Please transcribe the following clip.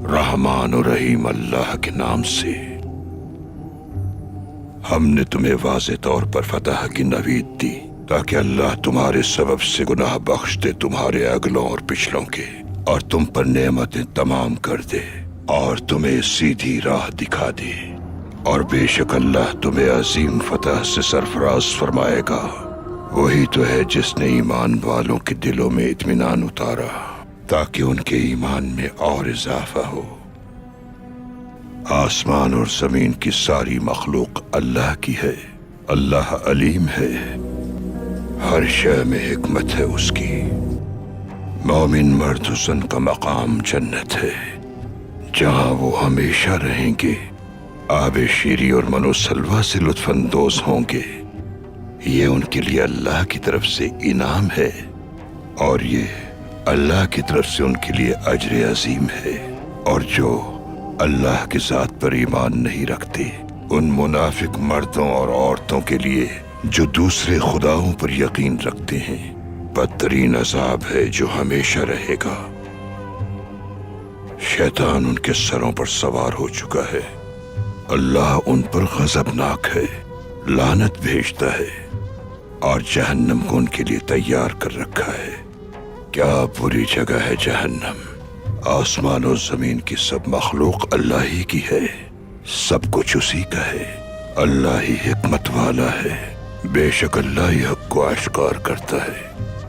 رحمان و رحیم اللہ کے نام سے۔ ہم نے تمہیں واضح طور پر فتح کی نوید دی تاکہ اللہ تمہارے سبب سے گناہ بخش دے تمہارے اگلوں اور پچھلوں کے، اور تم پر نعمتیں تمام کر دے اور تمہیں سیدھی راہ دکھا دے، اور بے شک اللہ تمہیں عظیم فتح سے سرفراز فرمائے گا۔ وہی تو ہے جس نے ایمان والوں کے دلوں میں اطمینان اتارا تاکہ ان کے ایمان میں اور اضافہ ہو۔ آسمان اور زمین کی ساری مخلوق اللہ کی ہے، اللہ علیم ہے، ہر شے میں حکمت ہے اس کی۔ مومن مرد و زن کا مقام جنت ہے جہاں وہ ہمیشہ رہیں گے، آب شیری اور منو سلوہ سے لطف اندوز ہوں گے۔ یہ ان کے لیے اللہ کی طرف سے انعام ہے، اور یہ اللہ کی طرف سے ان کے لیے اجر عظیم ہے۔ اور جو اللہ کی ذات پر ایمان نہیں رکھتے، ان منافق مردوں اور عورتوں کے لیے جو دوسرے خداؤں پر یقین رکھتے ہیں، بدترین عذاب ہے جو ہمیشہ رہے گا۔ شیطان ان کے سروں پر سوار ہو چکا ہے، اللہ ان پر غضبناک ہے، لعنت بھیجتا ہے، اور جہنم کو ان کے لیے تیار کر رکھا ہے۔ کیا بری جگہ ہے جہنم۔ آسمان و زمین کی سب مخلوق اللہ ہی کی ہے، سب کچھ اسی کا ہے، اللہ ہی حکمت والا ہے، بے شک اللہ ہی حق کو اشکار کرتا ہے۔